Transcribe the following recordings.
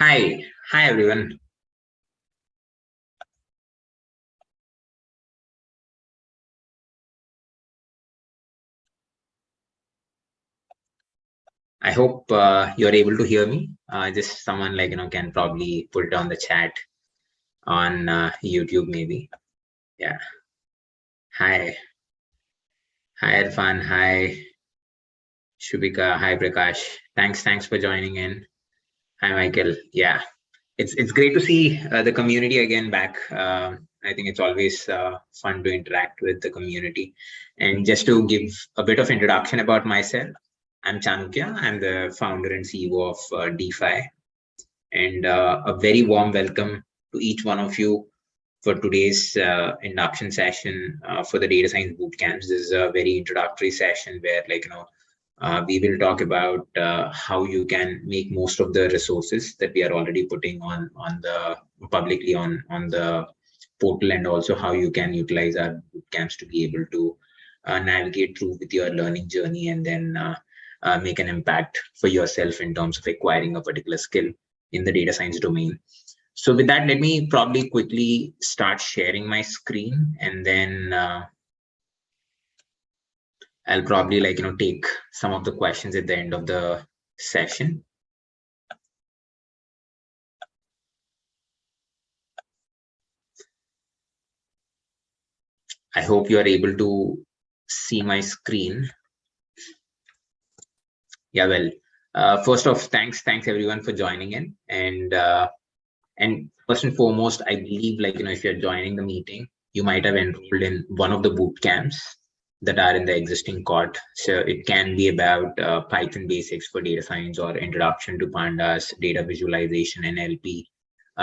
Hi everyone. I hope you're able to hear me. Just someone can probably put it on the chat on YouTube maybe. Yeah. Hi. Hi Irfan. Hi Shubika. Hi Prakash. Thanks for joining in. Hi Michael. Yeah. It's great to see the community again back. I think it's always fun to interact with the community. And just to give a bit of introduction about myself, I'm Chanukya. I'm the founder and CEO of DPhi. And a very warm welcome to each one of you for today's induction session for the data science bootcamps. This is a very introductory session where we will talk about how you can make most of the resources that we are already putting on the publicly on the portal, and also how you can utilize our bootcamps to be able to navigate through with your learning journey, and then make an impact for yourself in terms of acquiring a particular skill in the data science domain. So with that, let me probably quickly start sharing my screen, and then I'll probably take some of the questions at the end of the session. I hope you are able to see my screen. Yeah, well, first off, thanks everyone for joining in, and first and foremost, I believe if you're joining the meeting, you might have enrolled in one of the boot camps that are in the existing cohort. So it can be about Python basics for data science, or introduction to pandas, data visualization, NLP,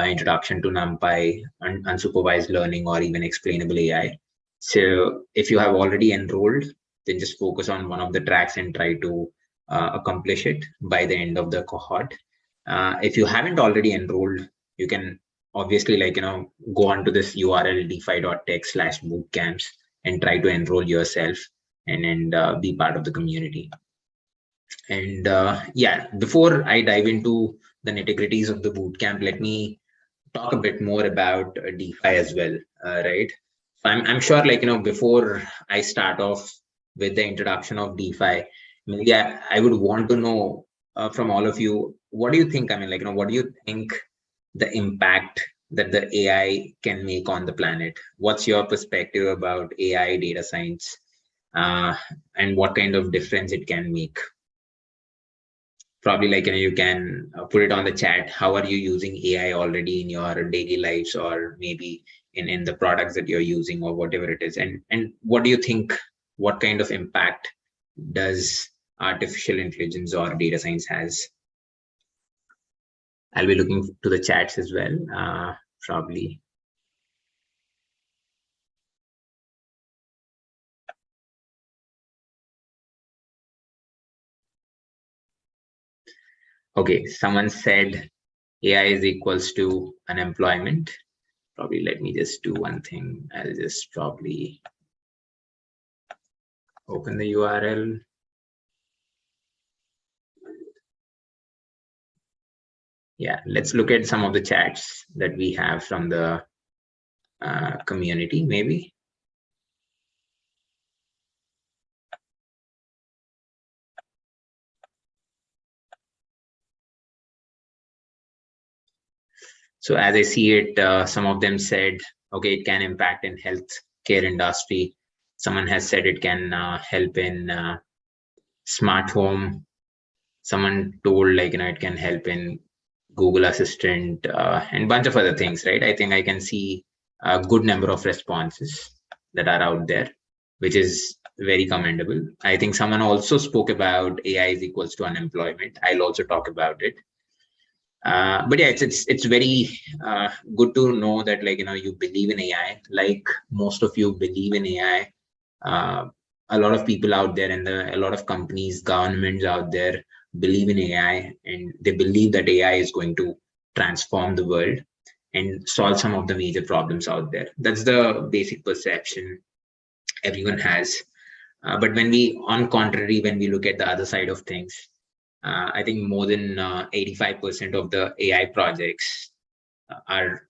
introduction to NumPy, unsupervised learning, or even explainable AI. So if you have already enrolled, then just focus on one of the tracks and try to accomplish it by the end of the cohort. If you haven't already enrolled, you can obviously go on to this URL dphi.tech/bootcamps and try to enroll yourself and be part of the community. And yeah, before I dive into the nitty-gritties of the bootcamp, let me talk a bit more about DPhi as well, right? I'm sure before I start off with the introduction of DPhi, maybe I would want to know from all of you, what do you think? I mean, what do you think the impact that the AI can make on the planet? What's your perspective about AI data science, and what kind of difference it can make? Probably you can put it on the chat. How are you using AI already in your daily lives, or maybe in the products that you're using, or whatever it is? And what do you think, what kind of impact does artificial intelligence or data science has? I'll be looking to the chats as well, probably. Okay, someone said AI is equals to unemployment. Probably let me just do one thing. I'll just probably open the URL. Yeah, let's look at some of the chats that we have from the community, maybe. So as I see it, some of them said, okay, it can impact in healthcare industry. Someone has said it can help in smart home. Someone told it can help in Google Assistant, and a bunch of other things, right? I think I can see a good number of responses that are out there, which is very commendable. I think someone also spoke about AI is equals to unemployment. I'll also talk about it. But yeah, it's very good to know that you believe in AI, like most of you believe in AI. A lot of people out there, and a lot of companies, governments out there believe in AI, and they believe that AI is going to transform the world and solve some of the major problems out there. That's the basic perception everyone has. But on contrary, when we look at the other side of things, I think more than 85% of the AI projects are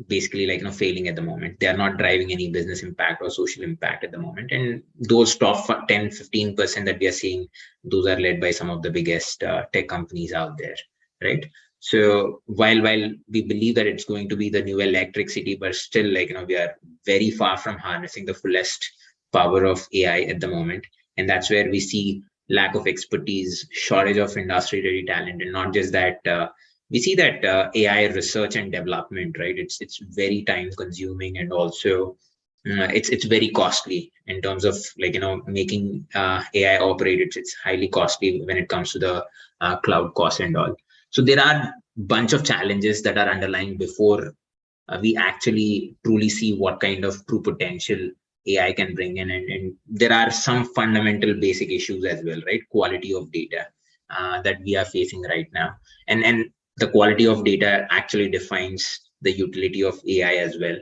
basically failing at the moment. They are not driving any business impact or social impact at the moment. And those top 10-15% that we are seeing, those are led by some of the biggest tech companies out there, right? So while we believe that it's going to be the new electricity, but still we are very far from harnessing the fullest power of AI at the moment. And that's where we see lack of expertise, shortage of industry ready talent, and not just that, we see that AI research and development, right? It's very time consuming, and also it's very costly in terms of making AI operate. It's highly costly when it comes to the cloud cost and all. So there are bunch of challenges that are underlying before we actually truly see what kind of true potential AI can bring in. And there are some fundamental basic issues as well, right? Quality of data that we are facing right now. And the quality of data actually defines the utility of AI as well.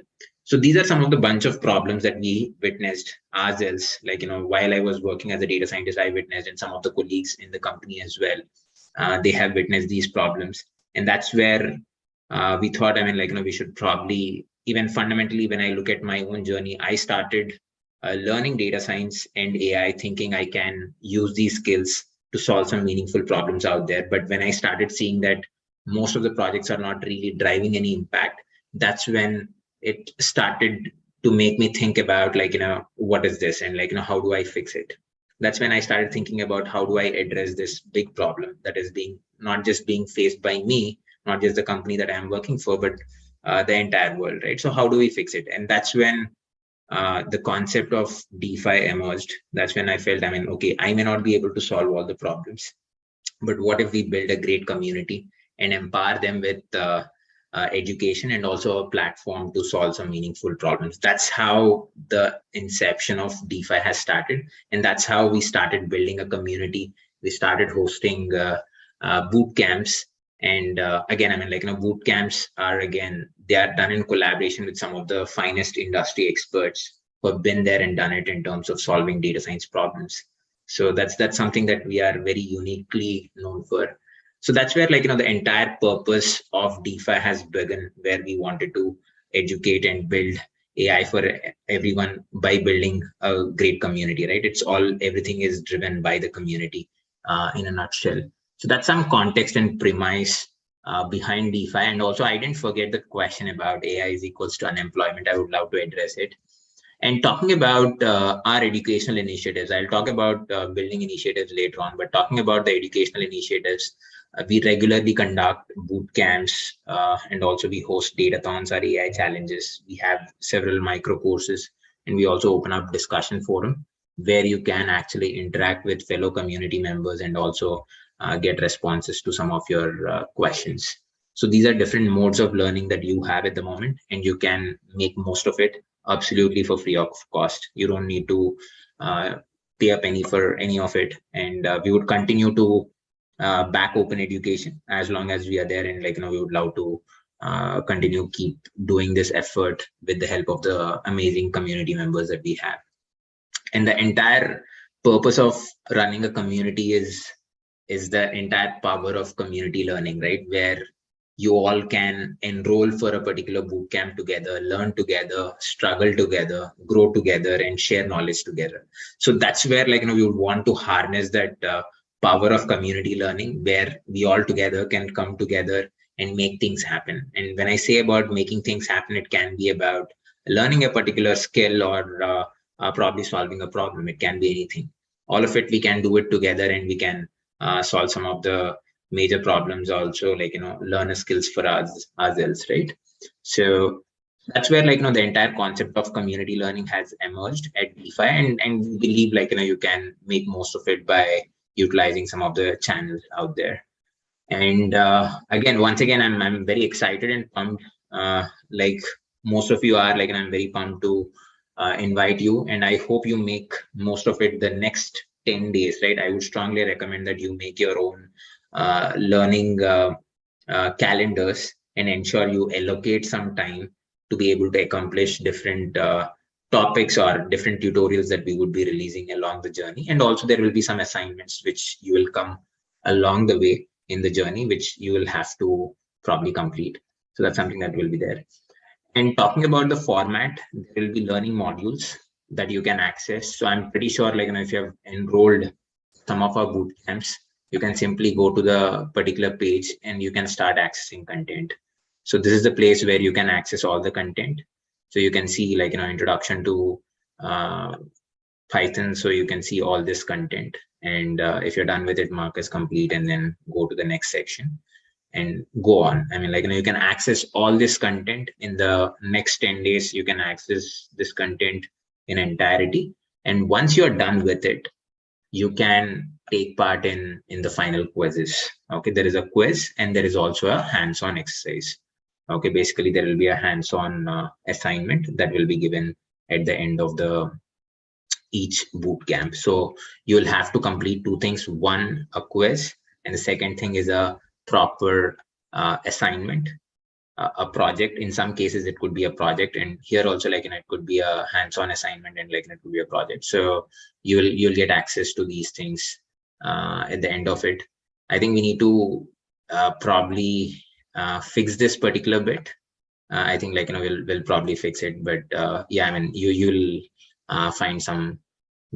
So these are some of the bunch of problems that we witnessed ourselves. While I was working as a data scientist, I witnessed, and some of the colleagues in the company as well, they have witnessed these problems. And that's where we thought, we should probably, even fundamentally, when I look at my own journey, I started learning data science and AI, thinking I can use these skills to solve some meaningful problems out there. But when I started seeing that most of the projects are not really driving any impact, that's when it started to make me think about what is this, and how do I fix it. That's when I started thinking about how do I address this big problem that is being not just being faced by me, not just the company that I'm working for, but the entire world, right? So how do we fix it? And that's when the concept of DPhi emerged. That's when I felt, okay, I may not be able to solve all the problems, but what if we build a great community and empower them with education and also a platform to solve some meaningful problems? That's how the inception of DPhi has started. And that's how we started building a community. We started hosting boot camps. And again, boot camps are, again, they are done in collaboration with some of the finest industry experts who have been there and done it in terms of solving data science problems. So that's something that we are very uniquely known for. So that's where the entire purpose of DPhi has begun, where we wanted to educate and build AI for everyone by building a great community, right? Everything is driven by the community in a nutshell. So that's some context and premise behind DPhi. And also, I didn't forget the question about AI is equals to unemployment. I would love to address it. And talking about our educational initiatives, I'll talk about building initiatives later on, but talking about the educational initiatives, we regularly conduct boot camps, and also we host datathons or AI challenges. We have several micro courses, and we also open up discussion forum where you can actually interact with fellow community members and also get responses to some of your questions. So these are different modes of learning that you have at the moment, and you can make most of it absolutely for free of cost. You don't need to pay a penny for any of it. And we would continue to back open education as long as we are there. And we would love to continue keep doing this effort with the help of the amazing community members that we have. And the entire purpose of running a community is the entire power of community learning, right? Where you all can enroll for a particular bootcamp together, learn together, struggle together, grow together, and share knowledge together. So that's where we would want to harness that power of community learning, where we all together can come together and make things happen. And when I say about making things happen, it can be about learning a particular skill or probably solving a problem. It can be anything. All of it, we can do it together, and we can solve some of the major problems also, learn skills for ourselves, right? So that's where the entire concept of community learning has emerged at DPhi, and we believe you can make most of it by utilizing some of the channels out there. And once again, I'm very excited and pumped, like most of you are, and I'm very pumped to invite you, and I hope you make most of it the next 10 days, right? I would strongly recommend that you make your own learning calendars and ensure you allocate some time to be able to accomplish different topics or different tutorials that we would be releasing along the journey. And also there will be some assignments which you will come along the way in the journey, which you will have to probably complete. So that's something that will be there. And talking about the format, there will be learning modules that you can access. So I'm pretty sure, like, if you have enrolled some of our boot camps, you can simply go to the particular page and you can start accessing content. So this is the place where you can access all the content. So you can see, like, introduction to Python. So you can see all this content. And if you're done with it, mark as complete and then go to the next section and go on. I mean, like, you can access all this content in the next 10 days. You can access this content in entirety. And once you're done with it, you can take part in the final quizzes. Okay, there is a quiz and there is also a hands-on exercise. Okay, basically there will be a hands-on assignment that will be given at the end of each boot camp. So you will have to complete two things: one, a quiz, and the second thing is a proper assignment, a project. In some cases it could be a project, and here also, like, it could be a hands-on assignment, and like it could be a project. So you'll get access to these things at the end of it. I think we need to probably fix this particular bit. I think, like, we'll probably fix it, but yeah, I mean, you'll find some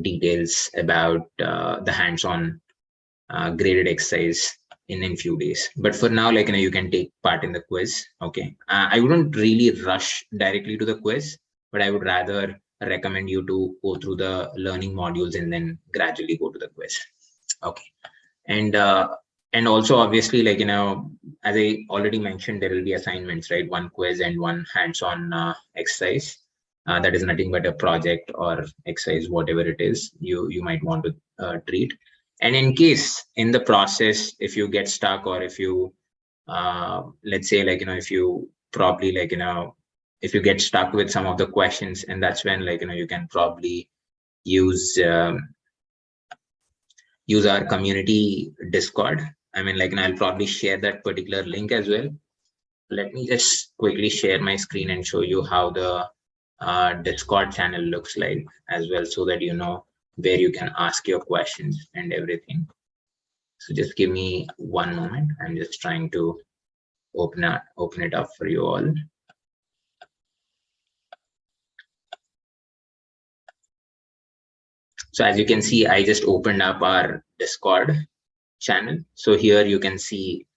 details about the hands-on graded exercise in few days. But for now, like, you can take part in the quiz. Okay, I wouldn't really rush directly to the quiz, but I would rather recommend you to go through the learning modules and then gradually go to the quiz. Okay, and also, obviously, like, as I already mentioned, there will be assignments, right? One quiz and one hands-on exercise. That is nothing but a project or exercise, whatever it is you might want to treat. And in case in the process, if you get stuck, or if you let's say, like, if you probably, like, if you get stuck with some of the questions, and that's when, like, you can probably use our community Discord. I mean, like, I'll probably share that particular link as well. Let me just quickly share my screen and show you how the Discord channel looks like as well, so that you know where you can ask your questions and everything. So just give me one moment. I'm just trying to open it up for you all. So as you can see, I just opened up our Discord channel. So here you can see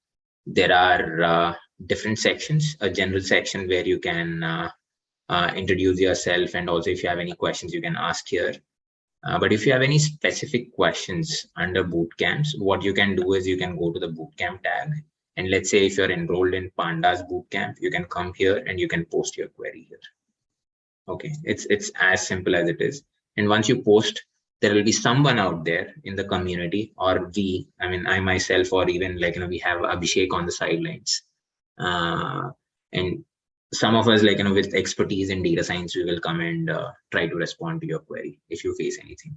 there are different sections: a general section where you can introduce yourself, and also if you have any questions you can ask here. But if you have any specific questions under bootcamps, what you can do is you can go to the bootcamp tag, and let's say if you're enrolled in Panda's bootcamp, you can come here and you can post your query here. Okay, it's as simple as it is. And once you post, there will be someone out there in the community, or I myself, or even, like, we have Abhishek on the sidelines, and some of us, like, with expertise in data science, we will come and try to respond to your query if you face anything.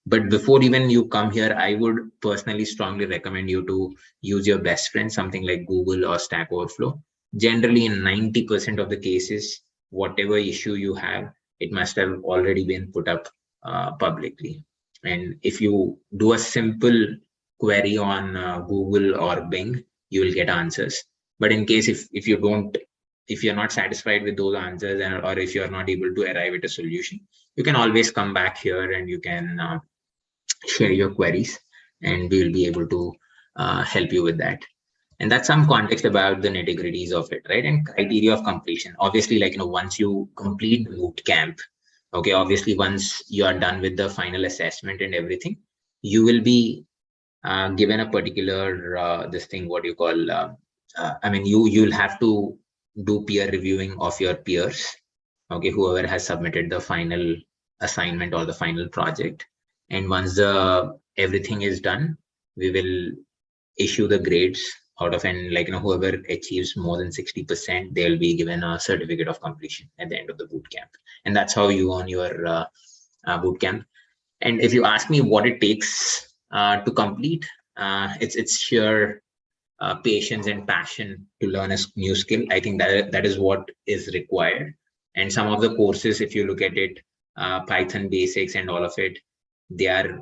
But before even you come here, I would personally strongly recommend you to use your best friend, something like Google or Stack Overflow. Generally, in 90% of the cases, whatever issue you have, it must have already been put up publicly. And if you do a simple query on Google or Bing, you will get answers. But in case if you're not satisfied with those answers, or if you're not able to arrive at a solution, you can always come back here and you can share your queries, and we will be able to help you with that. And that's some context about the nitty-gritties of it, right? And criteria of completion. Obviously, like, once you complete the boot camp, okay, obviously once you are done with the final assessment and everything, you will be given a particular this thing, what you call you'll have to do peer reviewing of your peers, okay, whoever has submitted the final assignment or the final project. And once everything is done, we will issue the grades out of, and, like, whoever achieves more than 60%, they'll be given a certificate of completion at the end of the boot camp. And that's how you earn your boot camp. And if you ask me what it takes to complete, it's sheer patience and passion to learn a new skill. I think that is what is required. And some of the courses, if you look at it, Python basics and all of it, they are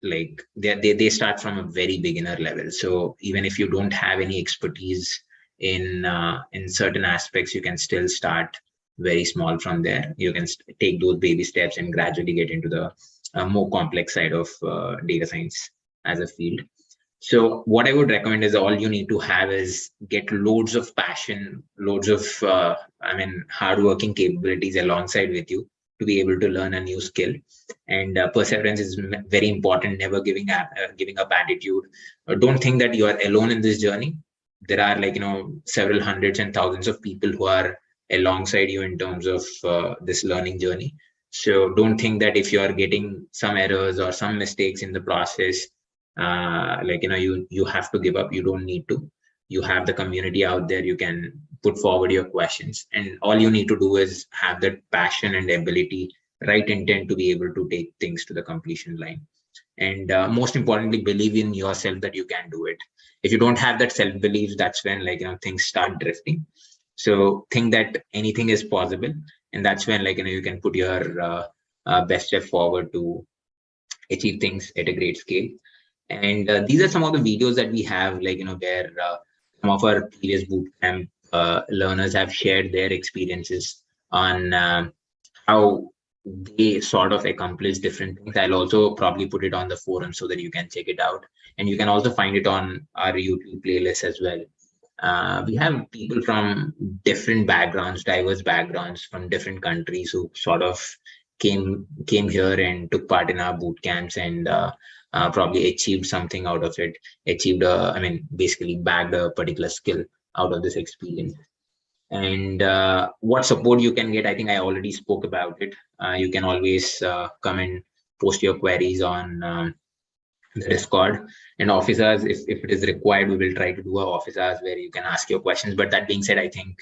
like they start from a very beginner level. So even if you don't have any expertise in certain aspects, you can still start very small from there. You can take those baby steps and gradually get into the more complex side of data science as a field. So what I would recommend is all you need to have is get loads of passion, loads of, hardworking capabilities alongside with you to be able to learn a new skill. And perseverance is very important. Never giving up attitude. Don't think that you are alone in this journey. There are several hundreds and thousands of people who are alongside you in terms of this learning journey. So don't think that if you are getting some errors or some mistakes in the process, you have to give up. You don't need to. You have the community out there. You can put forward your questions, and all you need to do is have that passion and ability, right intent to be able to take things to the completion line. And most importantly, believe in yourself that you can do it. If you don't have that self belief, that's when things start drifting. So think that anything is possible, and that's when you can put your best step forward to achieve things at a great scale. And these are some of the videos that we have, where some of our previous bootcamp learners have shared their experiences on how they sort of accomplish different things. I'll also probably put it on the forum so that you can check it out. And you can also find it on our YouTube playlist as well. We have people from different backgrounds, diverse backgrounds from different countries who sort of came here and took part in our boot camps and probably achieved something out of it. Basically bagged a particular skill out of this experience. And what support you can get, I think I already spoke about it. You can always come and post your queries on the Discord, and office hours, if it is required, we will try to do a office hours where you can ask your questions. But that being said, I think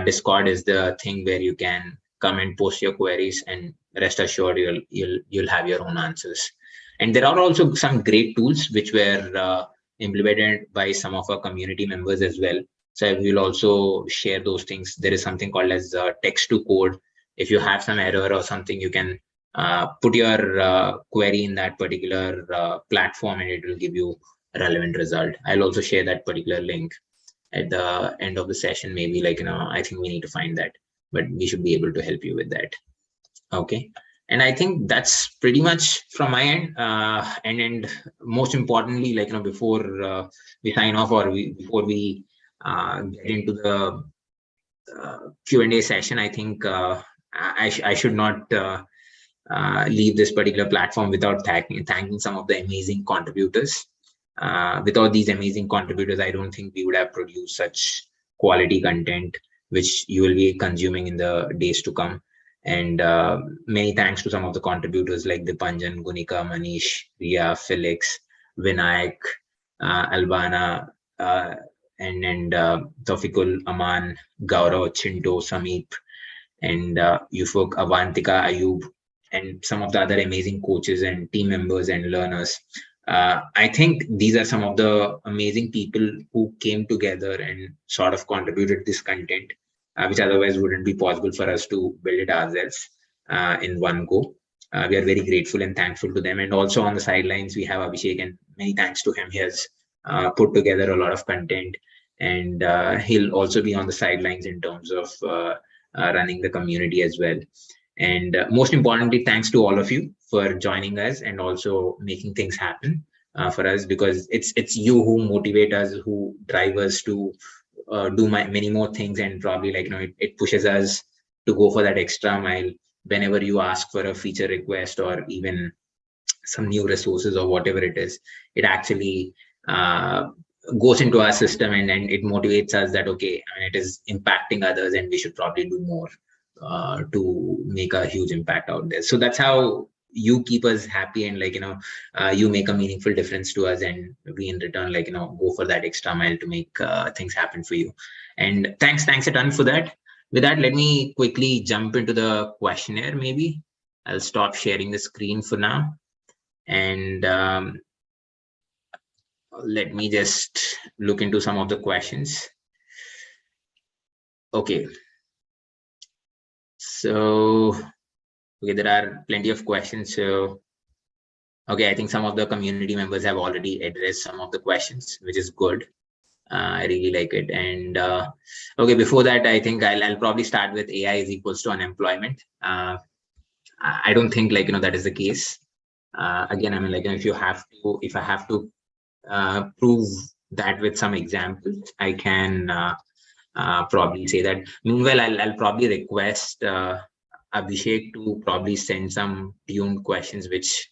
Discord is the thing where you can come and post your queries, and rest assured you'll have your own answers. And there are also some great tools which were implemented by some of our community members as well. So I will also share those things. There is something called as text to code. If you have some error or something, you can put your query in that particular platform, and it will give you a relevant result. I'll also share that particular link at the end of the session. Maybe I think we need to find that, but we should be able to help you with that. Okay. And I think that's pretty much from my end. And most importantly, before we sign off, or before we get into the Q&A session, I think I should not leave this particular platform without thanking some of the amazing contributors. Without these amazing contributors, I don't think we would have produced such quality content, which you will be consuming in the days to come. And many thanks to some of the contributors like Dipanjan, Gunika, Manish, Ria, Felix, Vinayak, Albana, and Taufikul, Aman, Gaurav, Chinto, Sameep, and Yufuk, Avantika, Ayub, and some of the other amazing coaches and team members and learners. I think these are some of the amazing people who came together and sort of contributed this content, which otherwise wouldn't be possible for us to build it ourselves in one go. We are very grateful and thankful to them. And also on the sidelines, we have Abhishek, and many thanks to him. He has put together a lot of content, and he'll also be on the sidelines in terms of running the community as well. And most importantly, thanks to all of you for joining us and also making things happen for us, because it's you who motivate us, who drive us to do many more things, and probably it pushes us to go for that extra mile whenever you ask for a feature request or even some new resources or whatever it is. It actually goes into our system, and it motivates us that okay, it is impacting others and we should probably do more to make a huge impact out there. So that's how you keep us happy, and you make a meaningful difference to us, and we in return go for that extra mile to make things happen for you. And thanks a ton for that. With that, let me quickly jump into the questionnaire. Maybe I'll stop sharing the screen for now, and let me just look into some of the questions. Okay. So, okay, there are plenty of questions. So Okay, I think some of the community members have already addressed some of the questions, which is good. I really like it. And okay, before that, I think I'll probably start with AI is equals to unemployment. I don't think that is the case. Again, I mean, if I have to prove that with some examples, I can probably say that. Meanwhile, I'll probably request Abhishek to probably send some tuned questions, which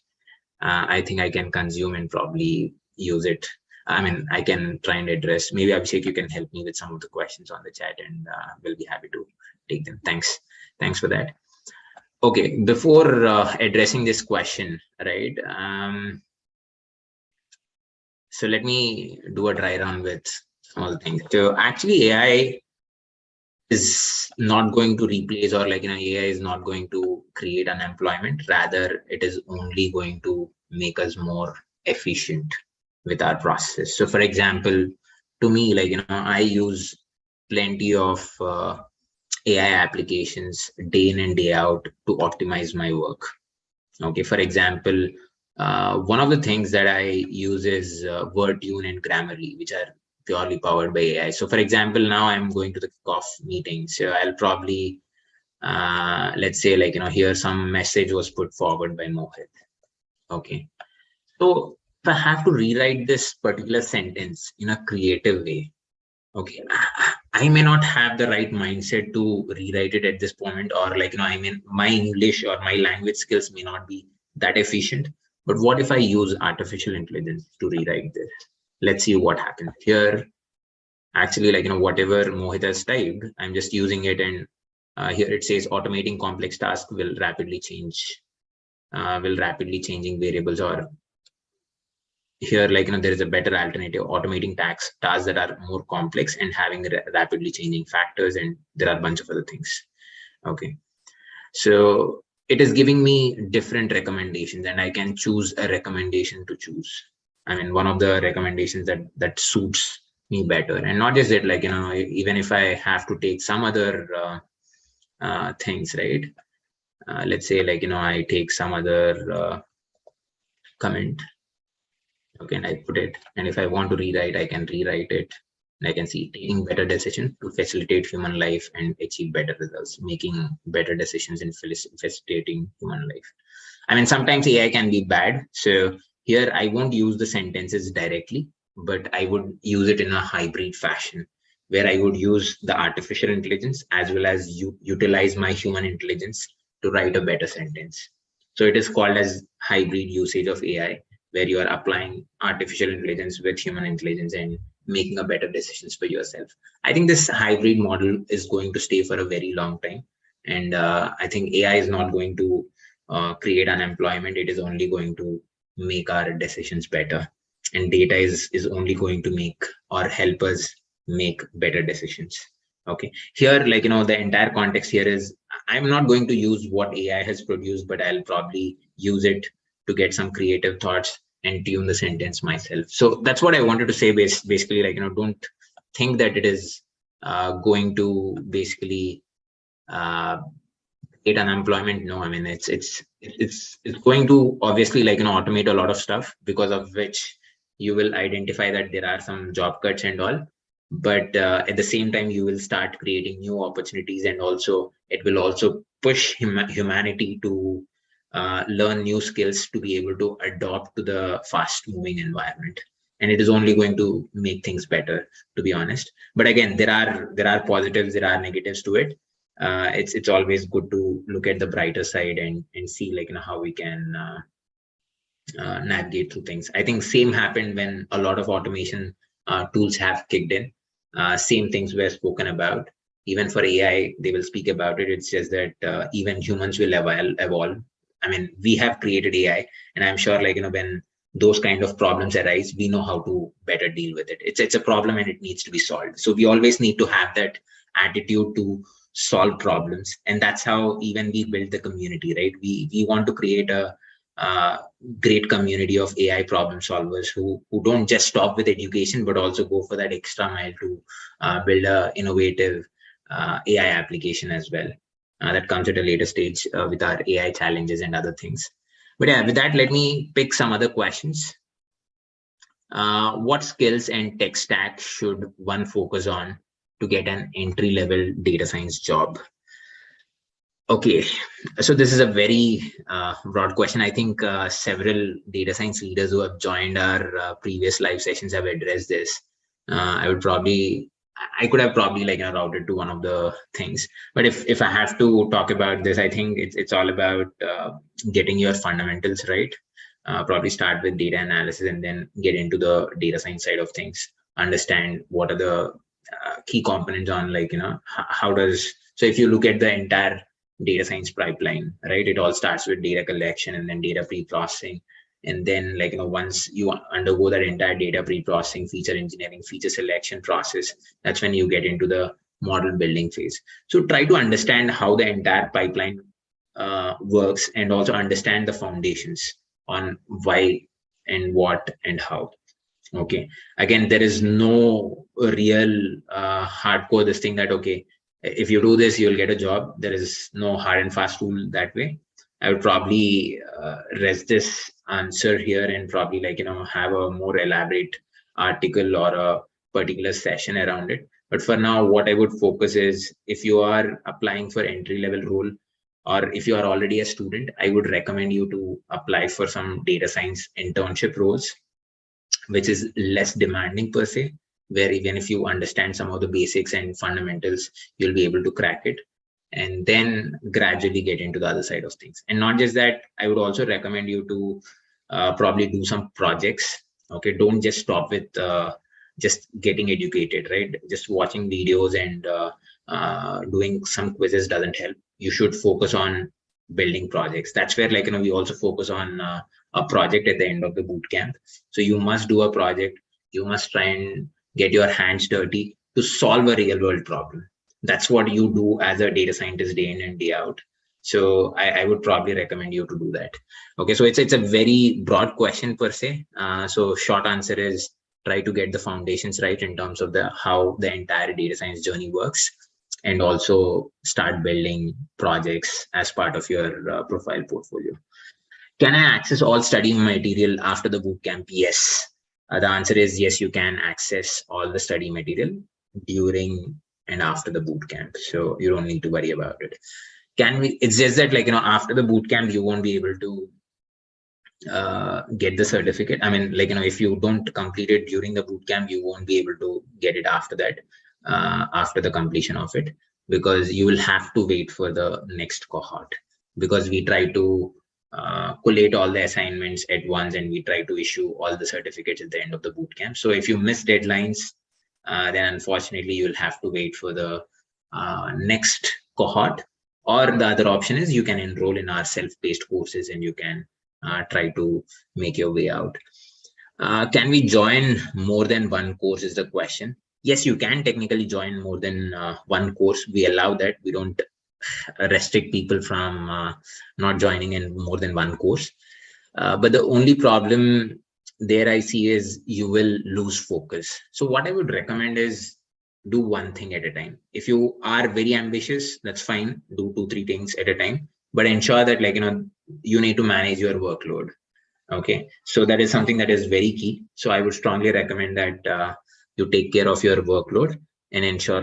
I think I can consume and probably use it. I mean, I can try and address. Maybe Abhishek, you can help me with some of the questions on the chat, and we'll be happy to take them. Thanks for that. Okay, before addressing this question, right? So let me do a dry run with some of the things. So actually, AI is not going to replace, or AI is not going to create unemployment. Rather, it is only going to make us more efficient with our process. So for example, to me, I use plenty of AI applications day in and day out to optimize my work. Okay, for example, one of the things that I use is WordTune and Grammarly, which are purely powered by AI. So for example, now I'm going to the kickoff meeting. So I'll probably, let's say here some message was put forward by Mohit. Okay. So if I have to rewrite this particular sentence in a creative way, okay, I may not have the right mindset to rewrite it at this moment, or I mean, my English or my language skills may not be that efficient. But what if I use artificial intelligence to rewrite this? Let's see what happens here. Actually, whatever Mohit has typed, I'm just using it, and here it says automating complex tasks will rapidly changing variables, or here there is a better alternative, automating tasks that are more complex and having rapidly changing factors, and there are a bunch of other things. Okay, so it is giving me different recommendations, and I can choose a recommendation to choose. I mean, one of the recommendations that suits me better. And not just that, even if I have to take some other things, right? Let's say I take some other comment. Okay, and I put it, and if I want to rewrite, I can rewrite it, and I can see taking better decision to facilitate human life and achieve better results, making better decisions and facilitating human life. I mean, sometimes AI can be bad, so here I won't use the sentences directly, but I would use it in a hybrid fashion, where I would use the artificial intelligence as well as utilize my human intelligence to write a better sentence. So it is called as hybrid usage of AI, where you are applying artificial intelligence with human intelligence and making a better decisions for yourself. I think this hybrid model is going to stay for a very long time. And I think AI is not going to create unemployment. It is only going to make our decisions better. And data is only going to make or help us make better decisions. Okay, here, the entire context here is I'm not going to use what AI has produced, but I'll probably use it to get some creative thoughts and tune the sentence myself. So that's what I wanted to say. Basically, don't think that it is going to basically create unemployment. No, I mean, it's going to obviously automate a lot of stuff, because of which you will identify that there are some job cuts and all. But at the same time, you will start creating new opportunities, and also it will also push humanity to learn new skills to be able to adopt to the fast moving environment. And it is only going to make things better, to be honest. But again, there are positives, there are negatives to it. It's always good to look at the brighter side and see how we can navigate through things. I think same happened when a lot of automation tools have kicked in. Same things were spoken about. Even for AI, they will speak about it. It's just that even humans will evolve. I mean, we have created AI, and I'm sure when those kind of problems arise, we know how to better deal with it. It's a problem and it needs to be solved. So we always need to have that attitude to solve problems, and that's how even we build the community, right? We want to create a great community of AI problem solvers who don't just stop with education, but also go for that extra mile to build a innovative AI application as well. That comes at a later stage with our AI challenges and other things. But yeah, with that, let me pick some other questions. What skills and tech stack should one focus on to get an entry-level data science job? Okay, so this is a very broad question. I think several data science leaders who have joined our previous live sessions have addressed this. I could have probably routed to one of the things. But if I have to talk about this, I think it's all about getting your fundamentals right. Probably start with data analysis and then get into the data science side of things. Understand what are the key components on how does, so if you look at the entire data science pipeline, right? It all starts with data collection and then data pre-processing. And then once you undergo that entire data pre-processing, feature engineering, feature selection process, that's when you get into the model building phase. So try to understand how the entire pipeline works and also understand the foundations on why and what and how. Okay, again, there is no real hardcore this thing that okay, if you do this you'll get a job. There is no hard and fast rule that way. I would probably rest this answer here and probably have a more elaborate article or a particular session around it. But for now, what I would focus is, if you are applying for entry level role, or if you are already a student, I would recommend you to apply for some data science internship roles, which is less demanding per se, where even if you understand some of the basics and fundamentals, you'll be able to crack it and then gradually get into the other side of things. And not just that, I would also recommend you to probably do some projects. Okay, don't just stop with just getting educated, right? Just watching videos and doing some quizzes doesn't help. You should focus on building projects. That's where we also focus on a project at the end of the boot camp. So you must do a project. You must try and get your hands dirty to solve a real world problem. That's what you do as a data scientist day in and day out. So I would probably recommend you to do that. Okay, so it's a very broad question per se. So short answer is, try to get the foundations right in terms of how the entire data science journey works, and also start building projects as part of your profile portfolio. Can I access all study material after the bootcamp? Yes. The answer is yes, you can access all the study material during and after the bootcamp. So you don't need to worry about it. It's just that after the bootcamp, you won't be able to get the certificate. I mean, if you don't complete it during the bootcamp, you won't be able to get it after that, after the completion of it, because you will have to wait for the next cohort, because we try to collate all the assignments at once and we try to issue all the certificates at the end of the bootcamp. So if you miss deadlines, then unfortunately you'll have to wait for the next cohort. Or the other option is you can enroll in our self-paced courses and you can try to make your way out. Can we join more than one course is the question. Yes, you can technically join more than one course. We allow that. We don't restrict people from not joining in more than one course. But the only problem there I see is you will lose focus. So what I would recommend is do one thing at a time. If you are very ambitious, that's fine. Do 2-3 things at a time, but ensure that you need to manage your workload. Okay, so that is something that is very key. So I would strongly recommend that you take care of your workload and ensure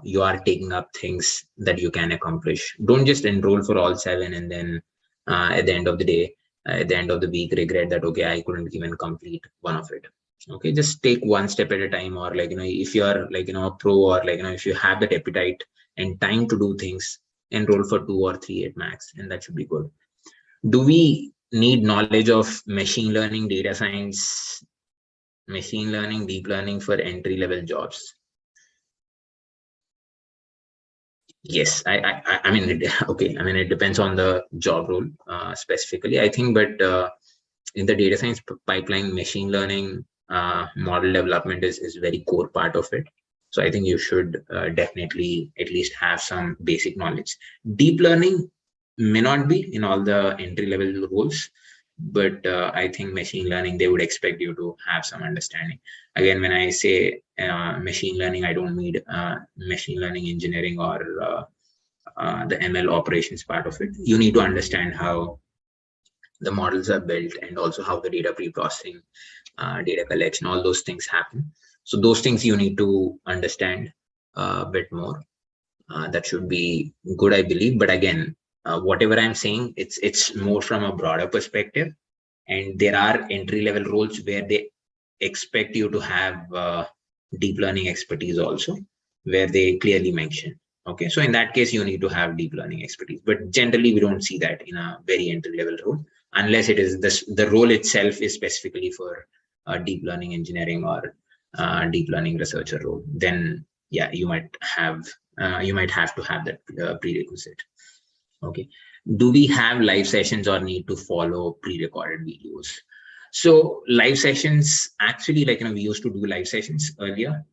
you are taking up things that you can accomplish. Don't just enroll for all 7 and then at the end of the day, at the end of the week, regret that okay, I couldn't even complete one of it. Okay, just take one step at a time. Or if you are a pro, or if you have that appetite and time to do things, enroll for 2 or 3 at max, and that should be good. Do we need knowledge of machine learning, data science, machine learning, deep learning for entry level jobs? Yes, I mean, okay. I mean, it depends on the job role specifically, I think, but in the data science pipeline, machine learning, model development is very core part of it. So I think you should definitely at least have some basic knowledge. Deep learning may not be in all the entry level roles, but I think machine learning, they would expect you to have some understanding. Again, when I say machine learning, I don't mean machine learning engineering or the ML operations part of it. You need to understand how the models are built, and also how the data pre-processing, data collection, all those things happen. So those things you need to understand a bit more. That should be good, I believe. But again, whatever I'm saying, it's more from a broader perspective. And there are entry-level roles where they expect you to have deep learning expertise also, where they clearly mention. Okay, so in that case, you need to have deep learning expertise. But generally, we don't see that in a very entry-level role, unless it is the role itself is specifically for a deep learning engineering or deep learning researcher role. Then, yeah, you might have to have that prerequisite. Okay. Do we have live sessions or need to follow pre-recorded videos? So live sessions, actually, we used to do live sessions earlier,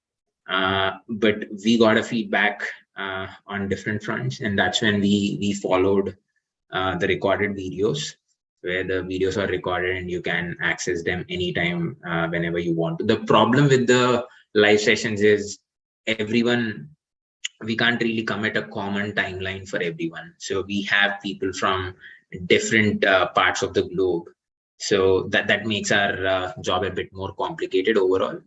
but we got a feedback on different fronts, and that's when we followed the recorded videos, where the videos are recorded and you can access them anytime, whenever you want to. The problem with the live sessions is we can't really commit a common timeline for everyone. So we have people from different parts of the globe. So that makes our job a bit more complicated overall.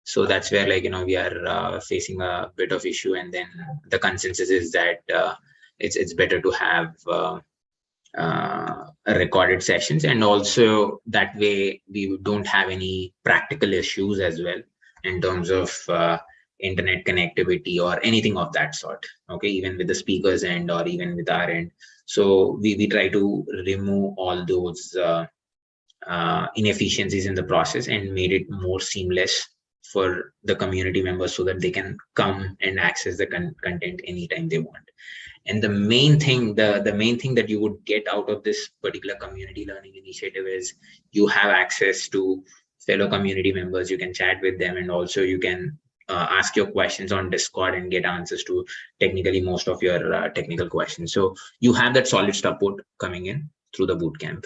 So that's where we are facing a bit of issue. And then the consensus is that it's better to have recorded sessions, and also that way we don't have any practical issues as well in terms of internet connectivity or anything of that sort. Okay, even with the speakers end or even with our end. So we try to remove all those inefficiencies in the process and made it more seamless for the community members, so that they can come and access the content anytime they want. And the main thing that you would get out of this particular community learning initiative is you have access to fellow community members. You can chat with them, and also you can ask your questions on Discord and get answers to technically most of your technical questions. So you have that solid support coming in through the bootcamp.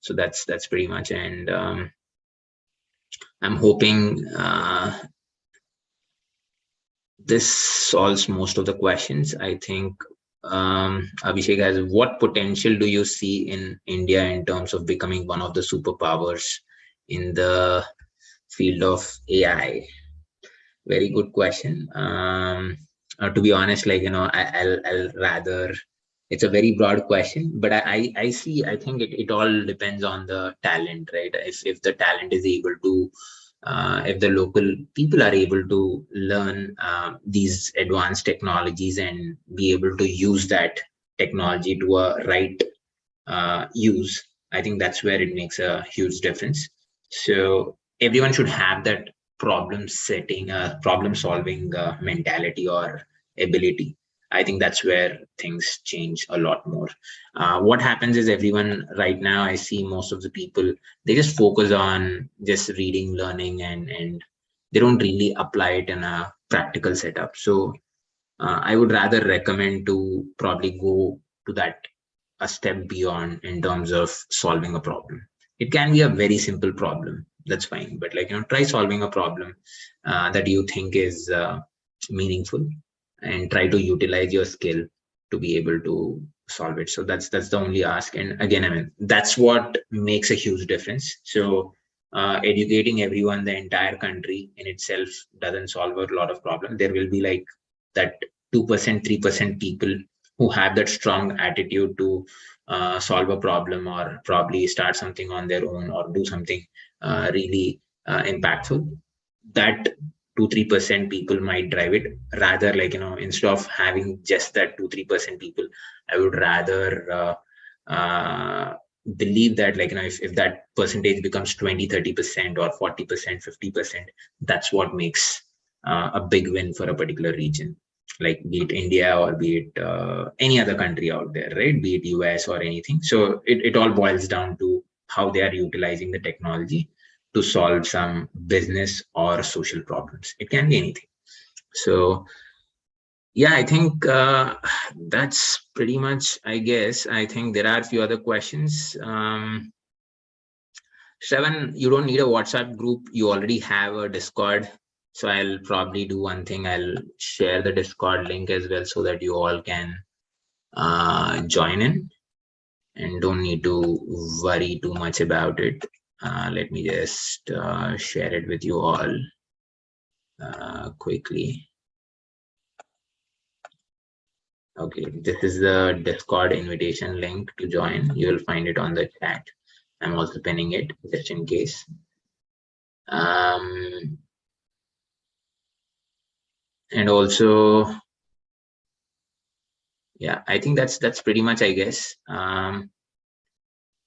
So that's pretty much. And I'm hoping this solves most of the questions. I think Abhishek has, what potential do you see in India in terms of becoming one of the superpowers in the field of AI? Very good question. To be honest, I'll rather, it's a very broad question, but I think it all depends on the talent, right? If the talent is able to, if the local people are able to learn these advanced technologies and be able to use that technology to a right use, I think that's where it makes a huge difference. So everyone should have that problem solving mentality or ability. I think that's where things change a lot more. What happens is, everyone right now, I see most of the people, they just focus on just reading, learning, and they don't really apply it in a practical setup. So I would rather recommend to probably go to that a step beyond in terms of solving a problem. It can be a very simple problem, that's fine, but try solving a problem that you think is meaningful, and try to utilize your skill to be able to solve it. So that's the only ask. And again, I mean, that's what makes a huge difference. So educating everyone, the entire country in itself, doesn't solve a lot of problems. There will be that 2%, 3% people who have that strong attitude to solve a problem, or probably start something on their own, or do something really impactful. That 2-3% people might drive it. Rather, instead of having just that 2-3% people, I would rather believe that if that percentage becomes 20-30% or 40%, 50%, that's what makes a big win for a particular region, like be it India or be it any other country out there, right? Be it US or anything. So it all boils down to how they are utilizing the technology to solve some business or social problems. It can be anything. So yeah, I think that's pretty much, I guess. I think there are a few other questions. Shravan, you don't need a WhatsApp group. You already have a Discord. So I'll probably do one thing. I'll share the Discord link as well, so that you all can join in. and don't need to worry too much about it. Let me just share it with you all quickly. Okay, this is the Discord invitation link to join. You will find it on the chat. I'm also pinning it just in case. And also, yeah, I think that's pretty much, I guess.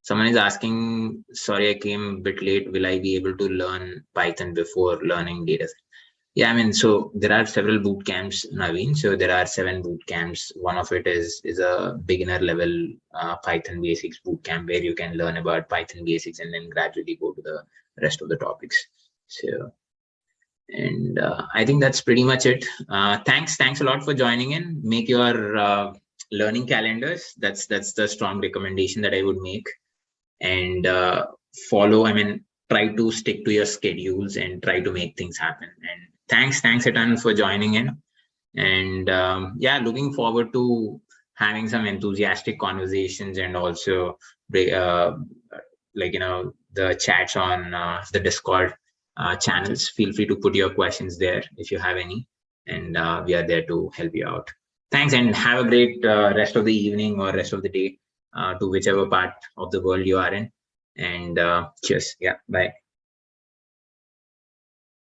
Someone is asking, sorry, I came a bit late. Will I be able to learn Python before learning data? Yeah, I mean, so there are several boot camps, Naveen. So there are 7 boot camps. One of it is a beginner level Python basics boot camp where you can learn about Python basics and then gradually go to the rest of the topics. So, and I think that's pretty much it. Thanks a lot for joining in. Make your learning calendars. That's the strong recommendation that I would make. And follow, I mean, try to stick to your schedules and try to make things happen. And thanks a ton for joining in. And yeah, looking forward to having some enthusiastic conversations and also like, you know, the chats on the Discord channels. Feel free to put your questions there if you have any, and we are there to help you out. Thanks, and have a great rest of the evening or rest of the day to whichever part of the world you are in. And cheers. Yeah, bye.